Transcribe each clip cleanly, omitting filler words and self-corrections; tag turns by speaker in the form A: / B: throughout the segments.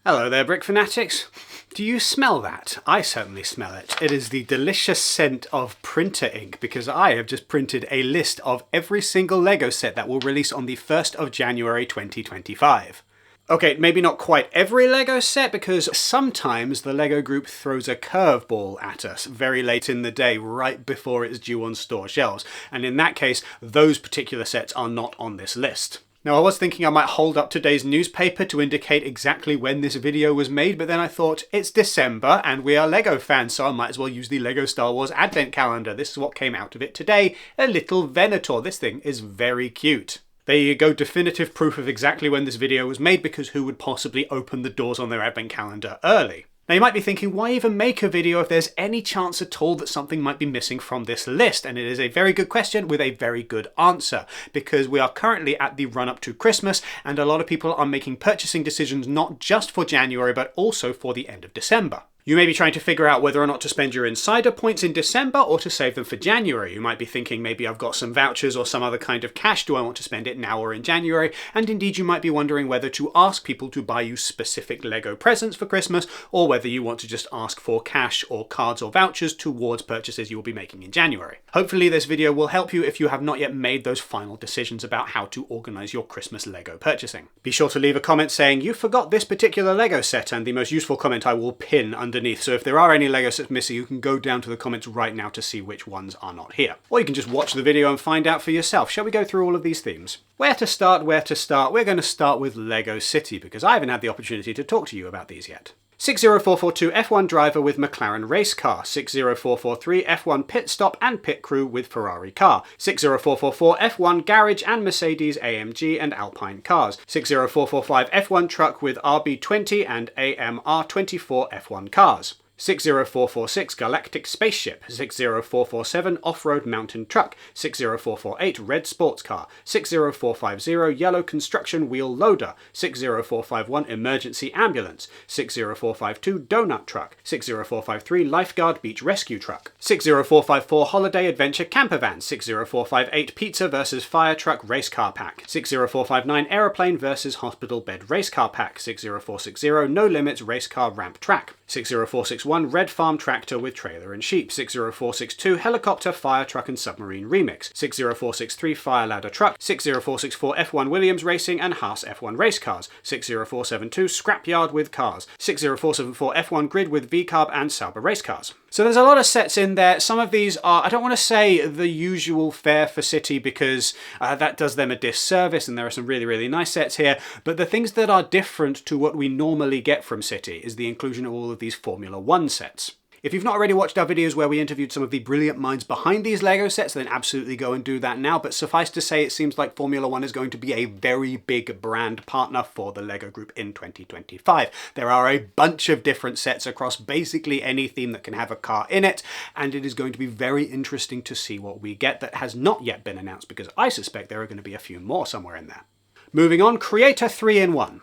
A: Hello there, Brick Fanatics. Do you smell that? I certainly smell it. It is the delicious scent of printer ink, because I have just printed a list of every single LEGO set that will release on the 1st of January 2025. Okay, maybe not quite every LEGO set, because sometimes the LEGO group throws a curveball at us very late in the day, right before it's due on store shelves. And in that case, those particular sets are not on this list. Now, I was thinking I might hold up today's newspaper to indicate exactly when this video was made, but then I thought, it's December and we are LEGO fans, so I might as well use the LEGO Star Wars Advent Calendar. This is what came out of it today, a little Venator. This thing is very cute. There you go, definitive proof of exactly when this video was made, because who would possibly open the doors on their Advent Calendar early? Now you might be thinking, why even make a video if there's any chance at all that something might be missing from this list? And it is a very good question with a very good answer, because we are currently at the run up to Christmas and a lot of people are making purchasing decisions not just for January but also for the end of December. You may be trying to figure out whether or not to spend your insider points in December or to save them for January. You might be thinking, maybe I've got some vouchers or some other kind of cash. Do I want to spend it now or in January? And indeed, you might be wondering whether to ask people to buy you specific LEGO presents for Christmas, or whether you want to just ask for cash or cards or vouchers towards purchases you will be making in January. Hopefully this video will help you if you have not yet made those final decisions about how to organize your Christmas LEGO purchasing. Be sure to leave a comment saying you forgot this particular LEGO set, and the most useful comment I will pin underneath. So if there are any LEGO sets missing, you can go down to the comments right now to see which ones are not here. Or you can just watch the video and find out for yourself. Shall we go through all of these themes? Where to start? We're going to start with LEGO City, because I haven't had the opportunity to talk to you about these yet. 60442 F1 driver with McLaren race car. 60443 F1 pit stop and pit crew with Ferrari car. 60444 F1 garage and Mercedes AMG and Alpine cars. 60445 F1 truck with RB20 and AMR24 F1 cars. 60446 Galactic Spaceship. 60447 Off-Road Mountain Truck. 60448 Red Sports Car. 60450 Yellow Construction Wheel Loader. 60451 Emergency Ambulance. 60452 Donut Truck. 60453 Lifeguard Beach Rescue Truck. 60454 Holiday Adventure Camper Van. 60458 Pizza vs Fire Truck Race Car Pack. 60459 Aeroplane vs Hospital Bed Race Car Pack. 60460 No Limits Race Car Ramp Track. 60461 Red Farm Tractor with Trailer and Sheep. 60462 Helicopter, Fire Truck and Submarine Remix. 60463 Fire Ladder Truck. 60464 F1 Williams Racing and Haas F1 Race Cars. 60472 Scrapyard with Cars. 60474 F1 Grid with VCarb and Sauber Race Cars. So there's a lot of sets in there. Some of these are, I don't want to say the usual fare for City, because that does them a disservice, and there are some really, really nice sets here. But the things that are different to what we normally get from City is the inclusion of all of these Formula 1 sets. If you've not already watched our videos where we interviewed some of the brilliant minds behind these LEGO sets, then absolutely go and do that now. But suffice to say, it seems like Formula 1 is going to be a very big brand partner for the LEGO group in 2025. There are a bunch of different sets across basically any theme that can have a car in it, and it is going to be very interesting to see what we get that has not yet been announced, because I suspect there are going to be a few more somewhere in there. Moving on, Creator 3-in-1.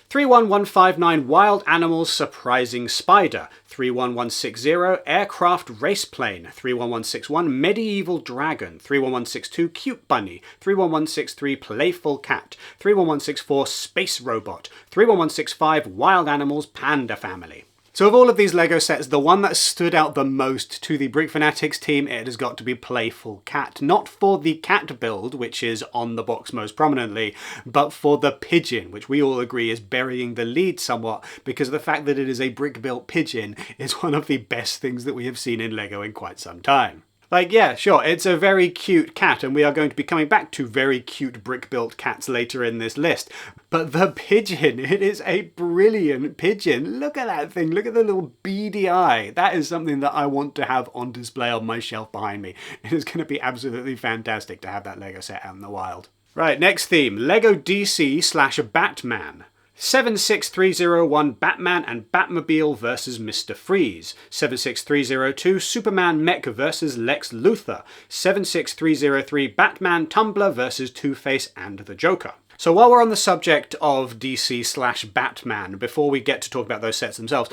A: 31159 Wild Animals Surprising Spider. 31160 Aircraft Race Plane. 31161 Medieval Dragon. 31162 Cute Bunny. 31163 Playful Cat. 31164 Space Robot. 31165 Wild Animals Panda Family. So of all of these LEGO sets, the one that stood out the most to the Brick Fanatics team, it has got to be Playful Cat. Not for the cat build, which is on the box most prominently, but for the pigeon, which we all agree is burying the lead somewhat, because the fact that it is a brick-built pigeon is one of the best things that we have seen in LEGO in quite some time. Like, yeah, sure, it's a very cute cat, and we are going to be coming back to very cute brick-built cats later in this list. But the pigeon, it is a brilliant pigeon. Look at that thing, look at the little beady eye. That is something that I want to have on display on my shelf behind me. It is going to be absolutely fantastic to have that LEGO set out in the wild. Right, next theme, LEGO DC/Batman. 76301 Batman and Batmobile vs Mr. Freeze. 76302 Superman Mech vs Lex Luthor. 76303 Batman Tumbler vs Two-Face and the Joker. So while we're on the subject of DC/Batman, before we get to talk about those sets themselves,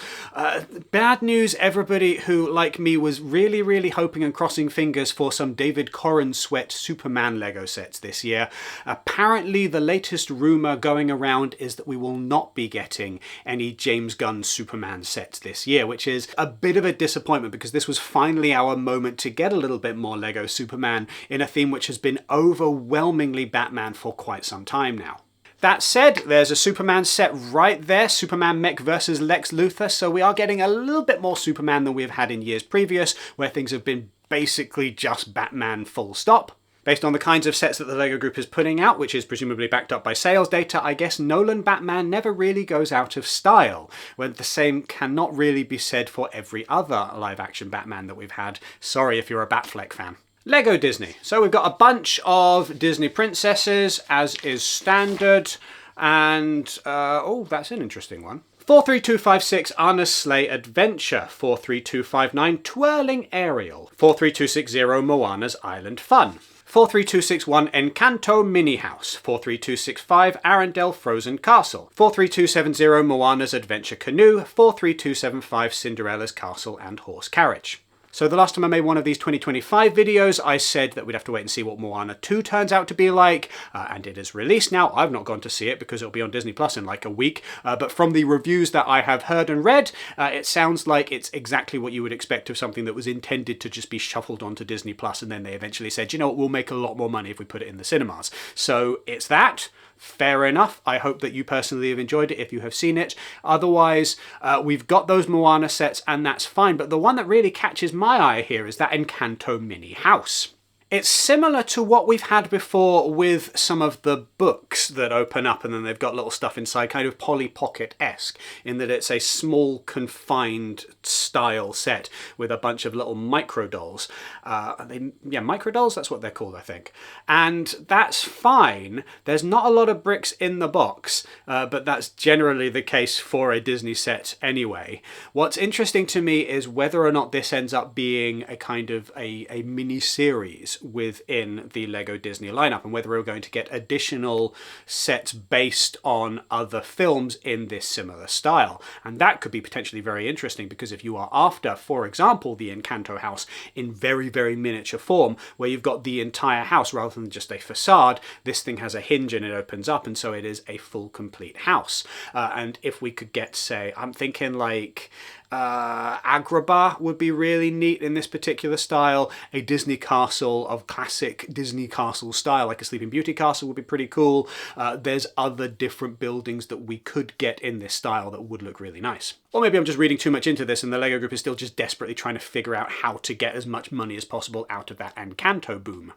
A: bad news, everybody who, like me, was really hoping and crossing fingers for some David Corran Sweat Superman Lego sets this year. Apparently the latest rumour going around is that we will not be getting any James Gunn Superman sets this year, which is a bit of a disappointment because this was finally our moment to get a little bit more Lego Superman in a theme which has been overwhelmingly Batman for quite some time now. That said, there's a Superman set right there, Superman Mech vs Lex Luthor, so we are getting a little bit more Superman than we've had in years previous, where things have been basically just Batman full stop. Based on the kinds of sets that the LEGO Group is putting out, which is presumably backed up by sales data, I guess Nolan Batman never really goes out of style, when the same cannot really be said for every other live-action Batman that we've had. Sorry if you're a Batfleck fan. Lego Disney. So we've got a bunch of Disney princesses, as is standard, and, oh, that's an interesting one. 43256 Anna's Sleigh Adventure, 43259 Twirling Ariel, 43260 Moana's Island Fun, 43261 Encanto Mini House, 43265 Arendelle Frozen Castle, 43270 Moana's Adventure Canoe, 43275 Cinderella's Castle and Horse Carriage. So the last time I made one of these 2025 videos, I said that we'd have to wait and see what Moana 2 turns out to be like, and it is released now. I've not gone to see it because it'll be on Disney Plus in like a week, but from the reviews that I have heard and read, it sounds like it's exactly what you would expect of something that was intended to just be shuffled onto Disney Plus, and then they eventually said, you know what, we'll make a lot more money if we put it in the cinemas. So it's that. Fair enough. I hope that you personally have enjoyed it if you have seen it. Otherwise, we've got those Moana sets and that's fine. But the one that really catches my eye here is that Encanto Mini House. It's similar to what we've had before with some of the books that open up and then they've got little stuff inside, kind of Polly Pocket-esque, in that it's a small, confined style set with a bunch of little micro dolls. Micro dolls, that's what they're called, I think. And that's fine. There's not a lot of bricks in the box, but that's generally the case for a Disney set anyway. What's interesting to me is whether or not this ends up being a kind of a mini-series within the Lego Disney lineup, and whether we're going to get additional sets based on other films in this similar style. And that could be potentially very interesting, because if you are after, for example, the Encanto house in very miniature form, where you've got the entire house rather than just a facade, this thing has a hinge and it opens up, and so it is a full complete house. And if we could get, say, I'm thinking like Agrabah would be really neat in this particular style. A Disney castle of classic Disney castle style, like a Sleeping Beauty castle, would be pretty cool. There's other different buildings that we could get in this style that would look really nice. Or maybe I'm just reading too much into this and the Lego Group is still just desperately trying to figure out how to get as much money as possible out of that Encanto boom.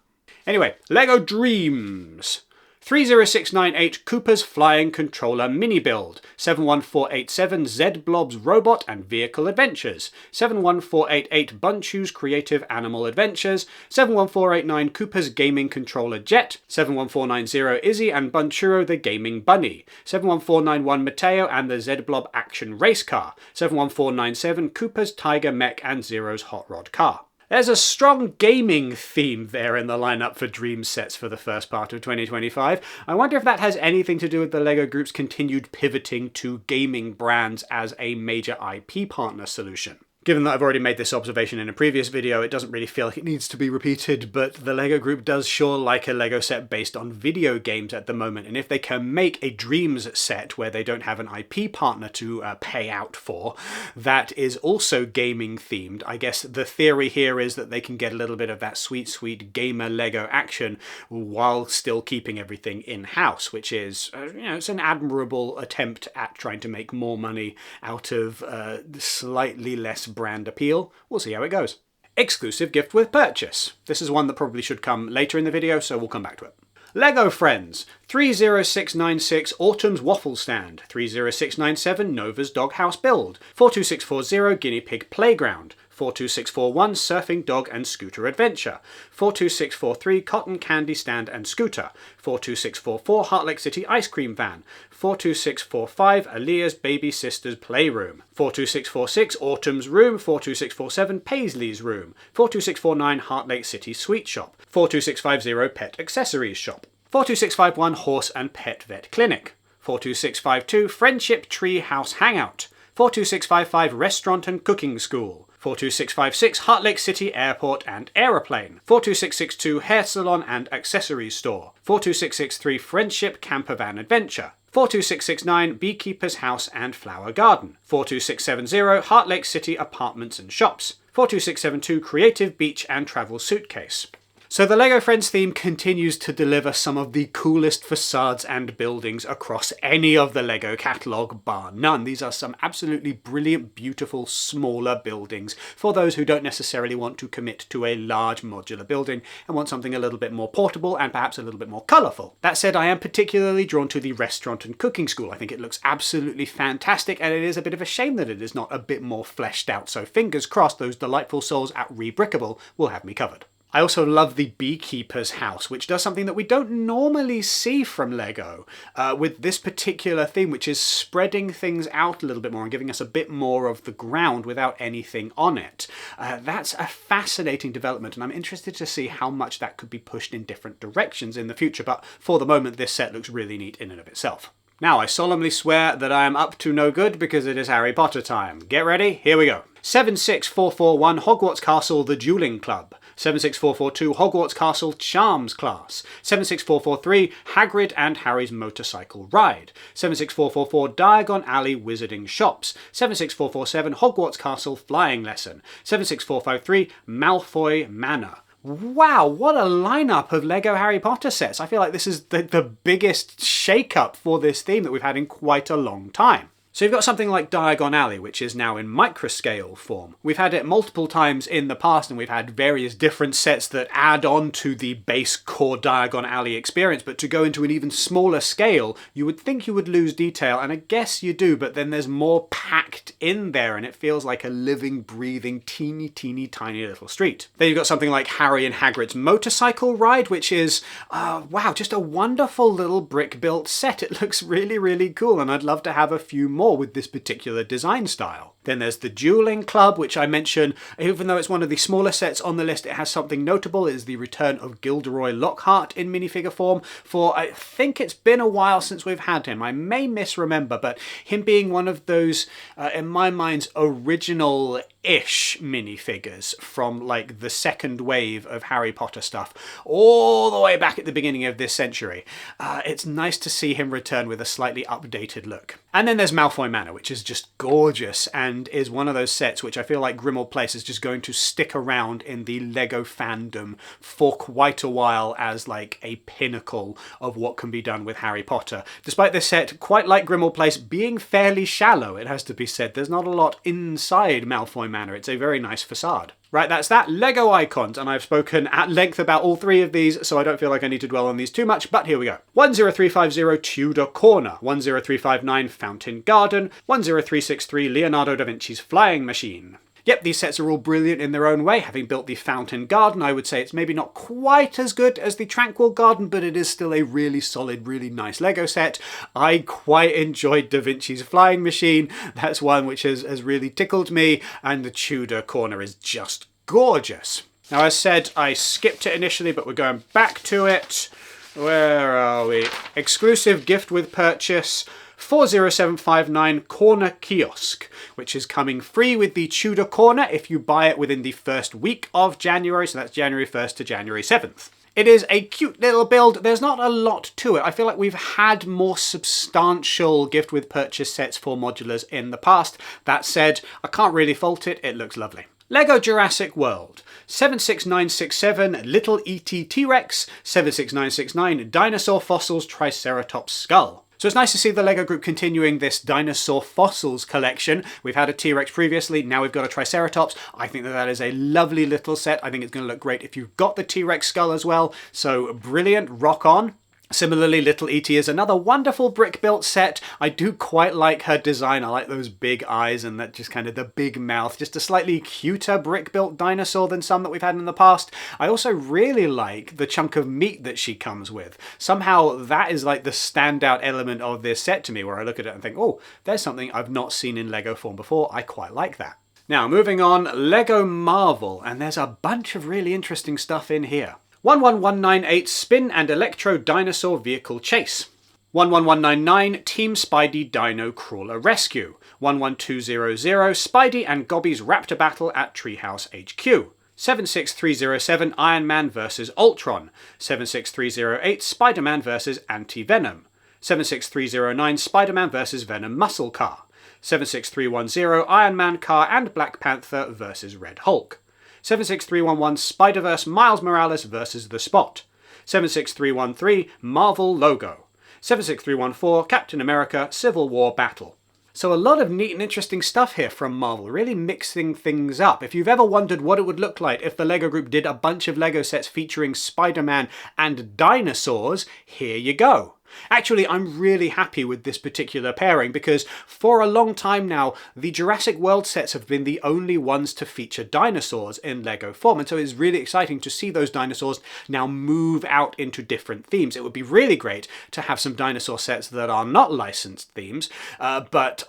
A: Anyway, Lego Dreams. 30698 Cooper's Flying Controller Mini Build, 71487 Z-Blob's Robot and Vehicle Adventures, 71488 Bunchu's Creative Animal Adventures, 71489 Cooper's Gaming Controller Jet, 71490 Izzy and Bunchuro the Gaming Bunny, 71491 Mateo and the Z-Blob Action Race Car, 71497 Cooper's Tiger Mech and Zero's Hot Rod Car. There's a strong gaming theme there in the lineup for Dreams sets for the first part of 2025. I wonder if that has anything to do with the LEGO Group's continued pivoting to gaming brands as a major IP partner solution. Given that I've already made this observation in a previous video, it doesn't really feel like it needs to be repeated, but the LEGO Group does sure like a LEGO set based on video games at the moment, and if they can make a Dreams set where they don't have an IP partner to pay out for, that is also gaming themed, I guess the theory here is that they can get a little bit of that sweet gamer LEGO action while still keeping everything in-house, which is, it's an admirable attempt at trying to make more money out of slightly less brand appeal. We'll see how it goes. Exclusive gift with purchase. This is one that probably should come later in the video, so we'll come back to it. Lego Friends. 30696 Autumn's Waffle Stand, 30697 Nova's Doghouse Build, 42640 Guinea Pig Playground, 42641 Surfing Dog and Scooter Adventure, 42643 Cotton Candy Stand and Scooter, 42644 Heart Lake City Ice Cream Van, 42645 Aaliyah's Baby Sister's Playroom, 42646 Autumn's Room, 42647 Paisley's Room, 42649 Heart Lake City Sweet Shop, 42650 Pet Accessories Shop, 42651 Horse and Pet Vet Clinic. 42652 Friendship Tree House Hangout. 42655 Restaurant and Cooking School. 42656 Heart Lake City Airport and Aeroplane. 42662 Hair Salon and Accessories Store. 42663 Friendship Campervan Adventure. 42669 Beekeeper's House and Flower Garden. 42670 Heart Lake City Apartments and Shops. 42672 Creative Beach and Travel Suitcase. So the LEGO Friends theme continues to deliver some of the coolest facades and buildings across any of the LEGO catalogue, bar none. These are some absolutely brilliant, beautiful, smaller buildings for those who don't necessarily want to commit to a large modular building and want something a little bit more portable and perhaps a little bit more colourful. That said, I am particularly drawn to the Restaurant and Cooking School. I think it looks absolutely fantastic, and it is a bit of a shame that it is not a bit more fleshed out, so fingers crossed those delightful souls at Rebrickable will have me covered. I also love the Beekeeper's House, which does something that we don't normally see from LEGO with this particular theme, which is spreading things out a little bit more and giving us a bit more of the ground without anything on it. That's a fascinating development, and I'm interested to see how much that could be pushed in different directions in the future, but for the moment this set looks really neat in and of itself. Now, I solemnly swear that I am up to no good because it is Harry Potter time. Get ready, here we go. 76441 Hogwarts Castle The Dueling Club. 76442 Hogwarts Castle Charms Class. 76443 Hagrid and Harry's Motorcycle Ride. 76444 Diagon Alley Wizarding Shops. 76447 Hogwarts Castle Flying Lesson. 76453 Malfoy Manor. Wow, what a lineup of LEGO Harry Potter sets. I feel like this is the biggest shake-up for this theme that we've had in quite a long time. So you've got something like Diagon Alley, which is now in microscale form. We've had it multiple times in the past, and we've had various different sets that add on to the base core Diagon Alley experience, but to go into an even smaller scale, you would think you would lose detail, and I guess you do, but then there's more packed in there, and it feels like a living, breathing, teeny tiny little street. Then you've got something like Harry and Hagrid's Motorcycle Ride, which is, wow, just a wonderful little brick-built set. It looks really cool, and I'd love to have a few more with this particular design style. Then there's the Dueling Club, which I mentioned, even though it's one of the smaller sets on the list, it has something notable. It is the return of Gilderoy Lockhart in minifigure form, for I think it's been a while since we've had him. I may misremember, but him being one of those, in my mind's original-ish minifigures from like the second wave of Harry Potter stuff, all the way back at the beginning of this century. It's nice to see him return with a slightly updated look. And then there's Malfoy Manor, which is just gorgeous and is one of those sets which I feel like Grimmauld Place is just going to stick around in the LEGO fandom for quite a while as like a pinnacle of what can be done with Harry Potter. Despite this set, quite like Grimmauld Place, being fairly shallow, it has to be said. There's not a lot inside Malfoy Manor. It's a very nice facade. Right, that's that. LEGO Icons, and I've spoken at length about all three of these, so I don't feel like I need to dwell on these too much, but here we go. 10350 Tudor Corner, 10359 Fountain Garden, 10363 Leonardo da Vinci's Flying Machine. Yep, these sets are all brilliant in their own way. Having built the Fountain Garden, I would say it's maybe not quite as good as the Tranquil Garden, but it is still a really solid, really nice LEGO set. I quite enjoyed Da Vinci's Flying Machine. That's one which has really tickled me, and the Tudor Corner is just gorgeous. Now, as said, I skipped it initially, but we're going back to it. Where are we? Exclusive gift with purchase. 40759 Corner Kiosk, which is coming free with the Tudor Corner if you buy it within the first week of January, so that's January 1st to January 7th. It is a cute little build. There's not a lot to it. I feel like we've had more substantial gift with purchase sets for modulars in the past. That said, I can't really fault it. It looks lovely. LEGO Jurassic World. 76967 Little E.T. T-Rex. 76969 Dinosaur Fossils Triceratops Skull. So it's nice to see the LEGO group continuing this dinosaur fossils collection. We've had a T-Rex previously, now we've got a Triceratops. I think that is a lovely little set. I think it's going to look great if you've got the T-Rex skull as well. So brilliant, rock on. Similarly, Little E.T. is another wonderful brick-built set. I do quite like her design. I like those big eyes and that just kind of the big mouth. Just a slightly cuter brick-built dinosaur than some that we've had in the past. I also really like the chunk of meat that she comes with. Somehow that is like the standout element of this set to me, where I look at it and think, oh, there's something I've not seen in LEGO form before. I quite like that. Now, moving on, LEGO Marvel, and there's a bunch of really interesting stuff in here. 11198 Spin and Electro Dinosaur Vehicle Chase. 11199 Team Spidey Dino Crawler Rescue. 11200 Spidey and Gobby's Raptor Battle at Treehouse HQ. 76307 Iron Man vs. Ultron. 76308 Spider-Man vs. Anti-Venom. 76309 Spider-Man vs. Venom Muscle Car. 76310 Iron Man Car and Black Panther vs. Red Hulk. 76311 Spider-Verse Miles Morales vs. The Spot. 76313 Marvel Logo. 76314 Captain America Civil War Battle. So a lot of neat and interesting stuff here from Marvel, really mixing things up. If you've ever wondered what it would look like if the LEGO Group did a bunch of LEGO sets featuring Spider-Man and dinosaurs, here you go. Actually, I'm really happy with this particular pairing because for a long time now, the Jurassic World sets have been the only ones to feature dinosaurs in LEGO form. And so it's really exciting to see those dinosaurs now move out into different themes. It would be really great to have some dinosaur sets that are not licensed themes, but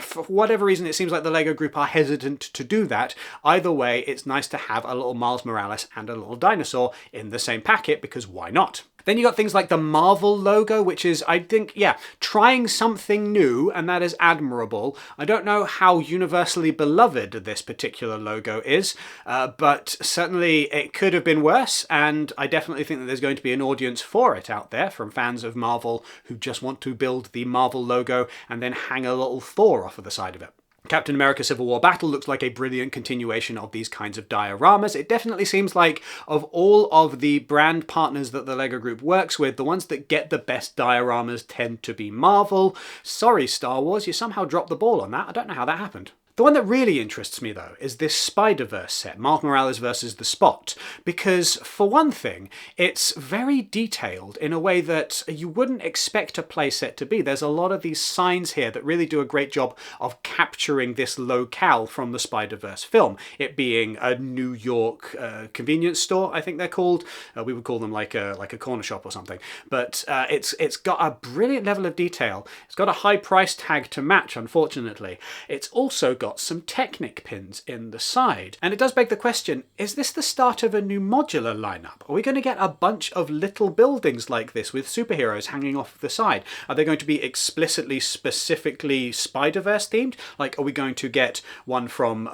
A: for whatever reason, it seems like the LEGO Group are hesitant to do that. Either way, it's nice to have a little Miles Morales and a little dinosaur in the same packet because why not? Then you got things like the Marvel logo, which is, I think, yeah, trying something new, and that is admirable. I don't know how universally beloved this particular logo is, but certainly it could have been worse, and I definitely think that there's going to be an audience for it out there from fans of Marvel who just want to build the Marvel logo and then hang a little Thor off of the side of it. Captain America Civil War Battle looks like a brilliant continuation of these kinds of dioramas. It definitely seems like of all of the brand partners that the LEGO Group works with, the ones that get the best dioramas tend to be Marvel. Sorry, Star Wars, you somehow dropped the ball on that. I don't know how that happened. The one that really interests me, though, is this Spider-Verse set, Miles Morales vs. The Spot, because, for one thing, it's very detailed in a way that you wouldn't expect a playset to be. There's a lot of these signs here that really do a great job of capturing this locale from the Spider-Verse film, it being a New York convenience store, I think they're called. We would call them like a corner shop or something. But it's got a brilliant level of detail. It's got a high price tag to match, unfortunately. It's also got some Technic pins in the side. And it does beg the question, is this the start of a new modular lineup? Are we going to get a bunch of little buildings like this with superheroes hanging off the side? Are they going to be explicitly, specifically Spider-Verse themed? Like, are we going to get one from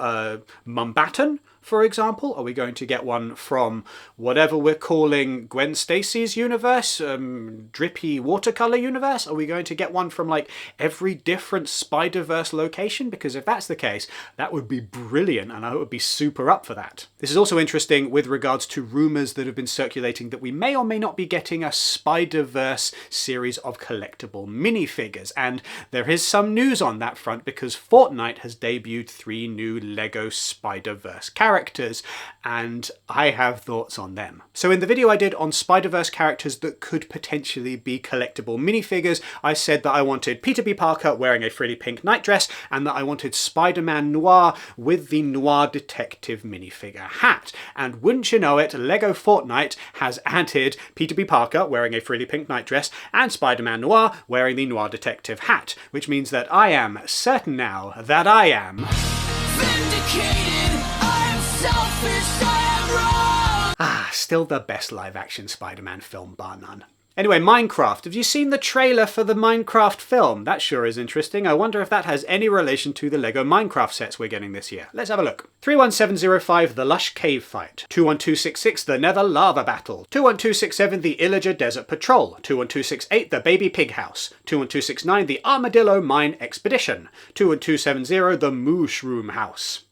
A: Mumbattan, for example? Are we going to get one from whatever we're calling Gwen Stacy's universe, drippy watercolor universe? Are we going to get one from like every different Spider-Verse location? Because if that's the case, that would be brilliant and I would be super up for that. This is also interesting with regards to rumors that have been circulating that we may or may not be getting a Spider-Verse series of collectible minifigures, and there is some news on that front because Fortnite has debuted 3 new LEGO Spider-Verse characters, and I have thoughts on them. So in the video I did on Spider-Verse characters that could potentially be collectible minifigures, I said that I wanted Peter B. Parker wearing a frilly pink nightdress, and that I wanted Spider-Man Noir with the Noir Detective minifigure hat. And wouldn't you know it, LEGO Fortnite has added Peter B. Parker wearing a frilly pink nightdress and Spider-Man Noir wearing the Noir Detective hat, which means that I am certain now that I am vindicated. Still the best live-action Spider-Man film, bar none. Anyway, Minecraft. Have you seen the trailer for the Minecraft film? That sure is interesting. I wonder if that has any relation to the LEGO Minecraft sets we're getting this year. Let's have a look. 31705, The Lush Cave Fight. 21266, The Nether Lava Battle. 21267, The Illager Desert Patrol. 21268, The Baby Pig House. 21269, The Armadillo Mine Expedition. 21270, The Mooshroom House.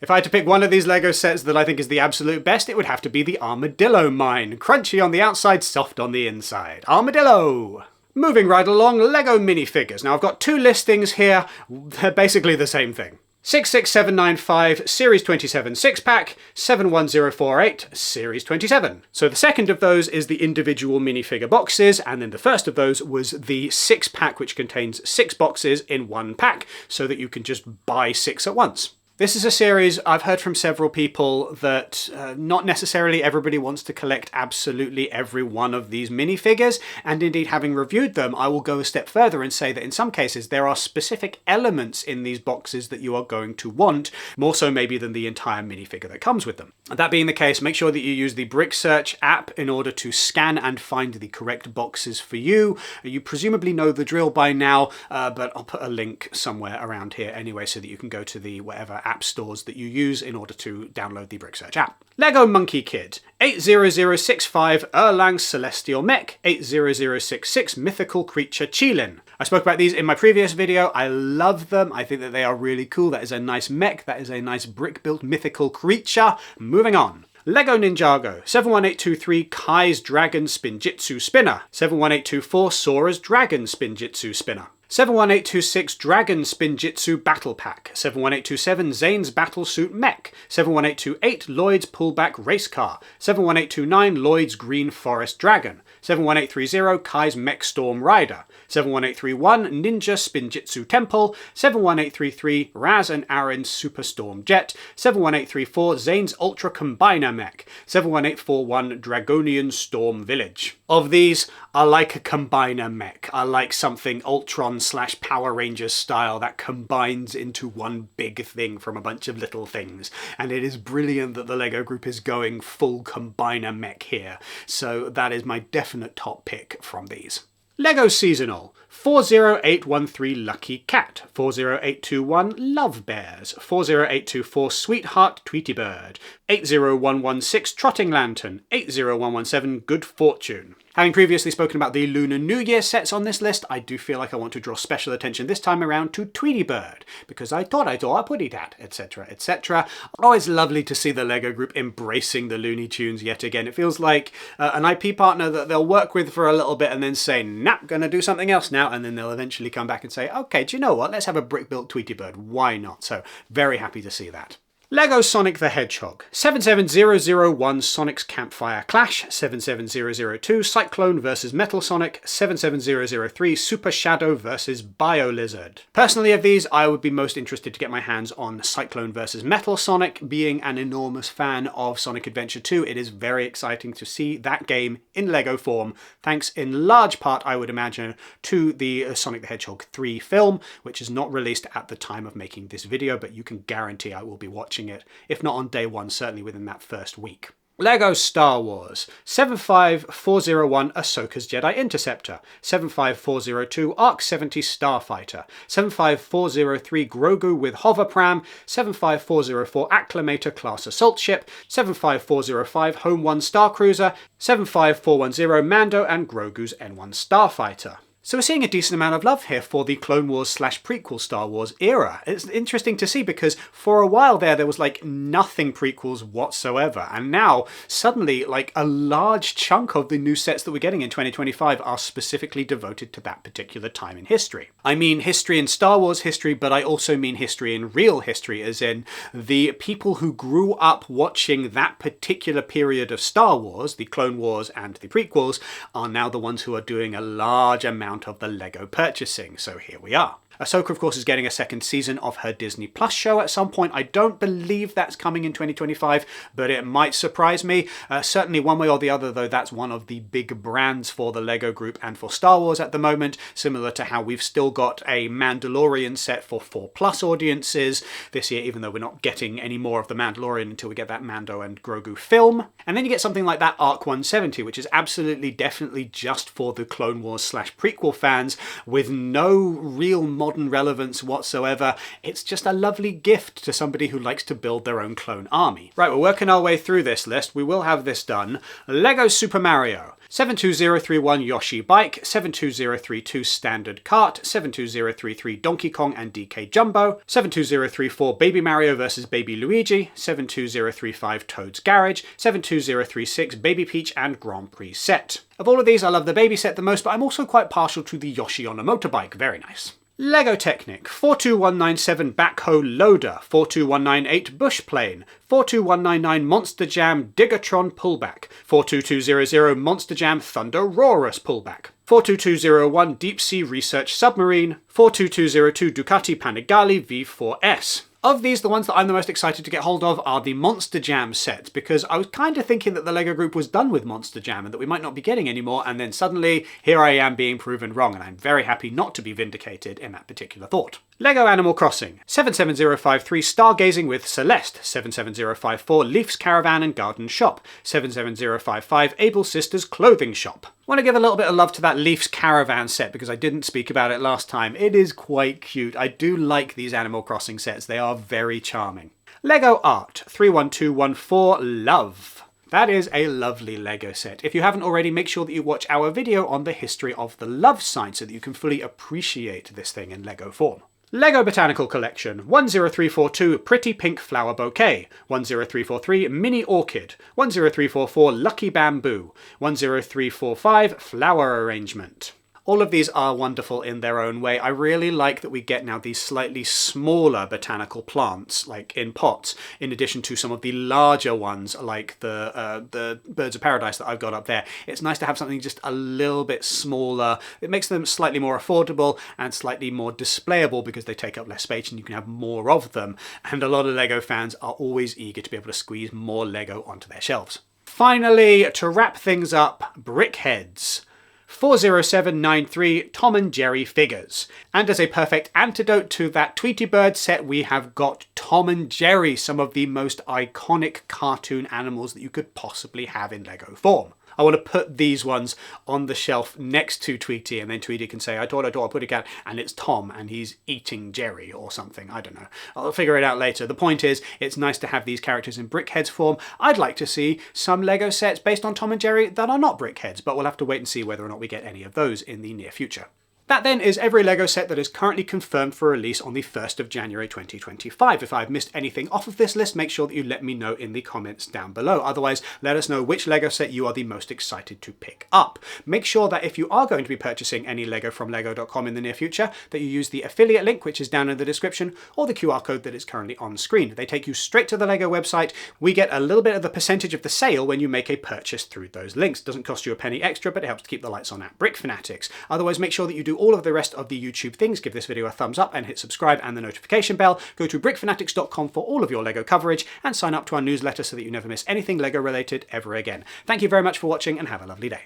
A: If I had to pick one of these LEGO sets that I think is the absolute best, it would have to be the Armadillo Mine. Crunchy on the outside, soft on the inside. Armadillo! Moving right along, LEGO minifigures. Now I've got 2 listings here, they're basically the same thing. 66795, Series 27 6-pack, 71048, Series 27. So the second of those is the individual minifigure boxes, and then the first of those was the 6-pack, which contains 6 boxes in one pack, so that you can just buy 6 at once. This is a series I've heard from several people that not necessarily everybody wants to collect absolutely every one of these minifigures, and indeed having reviewed them, I will go a step further and say that in some cases there are specific elements in these boxes that you are going to want, more so maybe than the entire minifigure that comes with them. That being the case, make sure that you use the Brick Search app in order to scan and find the correct boxes for you. You presumably know the drill by now, but I'll put a link somewhere around here anyway so that you can go to the whatever app stores that you use in order to download the Brick Search app. Lego Monkie Kid, 80065 Erlang Celestial Mech, 80066 Mythical Creature Chilin. I spoke about these in my previous video. I love them. I think that they are really cool. That is a nice mech. That is a nice brick-built mythical creature. Moving on. Lego Ninjago, 71823 Kai's Dragon Spinjitzu Spinner, 71824 Sora's Dragon Spinjitzu Spinner, 71826 Dragon Spinjitzu Battle Pack, 71827 Zane's Battlesuit Mech, 71828 Lloyd's Pullback Race Car, 71829 Lloyd's Green Forest Dragon, 71830 Kai's Mech Storm Rider, 71831 Ninja Spinjitzu Temple, 71833 Raz and Aaron's Superstorm Jet, 71834 Zane's Ultra Combiner Mech, 71841 Dragonian Storm Village. Of these, I like a Combiner mech. I like something Ultron/Power Rangers style that combines into one big thing from a bunch of little things. And it is brilliant that the LEGO Group is going full Combiner mech here. So that is my definite top pick from these. LEGO Seasonal, 40813 Lucky Cat, 40821 Love Bears, 40824 Sweetheart Tweety Bird, 80116 Trotting Lantern, 80117 Good Fortune. Having previously spoken about the Lunar New Year sets on this list, I do feel like I want to draw special attention this time around to Tweety Bird, because I thought I saw a putty dat, etc, etc. Always lovely to see the LEGO Group embracing the Looney Tunes yet again. It feels like an IP partner that they'll work with for a little bit and then say, nah, gonna do something else now, and then they'll eventually come back and say, okay, do you know what, let's have a brick-built Tweety Bird, why not? So, very happy to see that. LEGO Sonic the Hedgehog, 77001 Sonic's Campfire Clash, 77002 Cyclone vs Metal Sonic, 77003 Super Shadow vs Bio Lizard. Personally of these, I would be most interested to get my hands on Cyclone vs Metal Sonic. Being an enormous fan of Sonic Adventure 2, it is very exciting to see that game in LEGO form, thanks in large part, I would imagine, to the Sonic the Hedgehog 3 film, which is not released at the time of making this video, but you can guarantee I will be watching it, if not on day one, certainly within that first week. LEGO Star Wars, 75401 Ahsoka's Jedi Interceptor, 75402 Arc 70 Starfighter, 75403 Grogu with Hoverpram, 75404 Acclamator Class Assault Ship, 75405 Home 1 Star Cruiser, 75410 Mando and Grogu's N1 Starfighter. So we're seeing a decent amount of love here for the Clone Wars/prequel Star Wars era. It's interesting to see because for a while there was like nothing prequels whatsoever, and now suddenly like a large chunk of the new sets that we're getting in 2025 are specifically devoted to that particular time in history. I mean history in Star Wars history, but I also mean history in real history, as in the people who grew up watching that particular period of Star Wars, the Clone Wars and the prequels, are now the ones who are doing a large amount of the LEGO purchasing, so here we are. Ahsoka, of course, is getting a second season of her Disney Plus show at some point. I don't believe that's coming in 2025, but it might surprise me. Certainly one way or the other, though, that's one of the big brands for the LEGO Group and for Star Wars at the moment, similar to how we've still got a Mandalorian set for 4+ audiences this year, even though we're not getting any more of the Mandalorian until we get that Mando and Grogu film. And then you get something like that Arc 170, which is absolutely definitely just for the Clone Wars/prequel fans, with no real modern relevance whatsoever. It's just a lovely gift to somebody who likes to build their own clone army. Right, we're working our way through this list. We will have this done. LEGO Super Mario, 72031 Yoshi Bike, 72032 Standard Kart, 72033 Donkey Kong and DK Jumbo, 72034 Baby Mario vs Baby Luigi, 72035 Toad's Garage, 72036 Baby Peach and Grand Prix Set. Of all of these, I love the baby set the most, but I'm also quite partial to the Yoshi on a motorbike. Very nice. LEGO Technic, 42197 Backhoe Loader, 42198 Bush Plane, 42199 Monster Jam Digatron Pullback, 42200 Monster Jam Thunder Rorus Pullback, 42201 Deep Sea Research Submarine, 42202 Ducati Panigale V4S, Of these, the ones that I'm the most excited to get hold of are the Monster Jam sets, because I was kind of thinking that the LEGO Group was done with Monster Jam and that we might not be getting any more, and then suddenly here I am being proven wrong, and I'm very happy not to be vindicated in that particular thought. LEGO Animal Crossing, 77053 Stargazing with Celeste, 77054 Leaf's Caravan and Garden Shop, 77055 Able Sisters Clothing Shop. I want to give a little bit of love to that Leaf's Caravan set because I didn't speak about it last time. It is quite cute. I do like these Animal Crossing sets. They are very charming. LEGO Art, 31214 Love. That is a lovely LEGO set. If you haven't already, make sure that you watch our video on the history of the Love sign so that you can fully appreciate this thing in LEGO form. LEGO Botanical Collection, 10342 Pretty Pink Flower Bouquet, 10343 Mini Orchid, 10344 Lucky Bamboo, 10345 Flower Arrangement. All of these are wonderful in their own way. I really like that we get now these slightly smaller botanical plants, like in pots, in addition to some of the larger ones, like the Birds of Paradise that I've got up there. It's nice to have something just a little bit smaller. It makes them slightly more affordable and slightly more displayable because they take up less space and you can have more of them. And a lot of LEGO fans are always eager to be able to squeeze more LEGO onto their shelves. Finally, to wrap things up, BrickHeadz. 40793 Tom and Jerry figures. And as a perfect antidote to that Tweety Bird set, we have got Tom and Jerry, some of the most iconic cartoon animals that you could possibly have in LEGO form. I want to put these ones on the shelf next to Tweety, and then Tweety can say, I thought I'd put it out, and it's Tom, and he's eating Jerry or something. I don't know. I'll figure it out later. The point is, it's nice to have these characters in BrickHeadz form. I'd like to see some LEGO sets based on Tom and Jerry that are not BrickHeadz, but we'll have to wait and see whether or not we get any of those in the near future. That then is every LEGO set that is currently confirmed for release on the 1st of January 2025. If I've missed anything off of this list, make sure that you let me know in the comments down below. Otherwise, let us know which LEGO set you are the most excited to pick up. Make sure that if you are going to be purchasing any LEGO from lego.com in the near future, that you use the affiliate link, which is down in the description, or the QR code that is currently on screen. They take you straight to the LEGO website. We get a little bit of the percentage of the sale when you make a purchase through those links. Doesn't cost you a penny extra, but it helps to keep the lights on at Brick Fanatics. Otherwise, make sure that you do all of the rest of the YouTube things. Give this video a thumbs up and hit subscribe and the notification bell. Go to brickfanatics.com for all of your LEGO coverage and sign up to our newsletter so that you never miss anything LEGO related ever again. Thank you very much for watching and have a lovely day.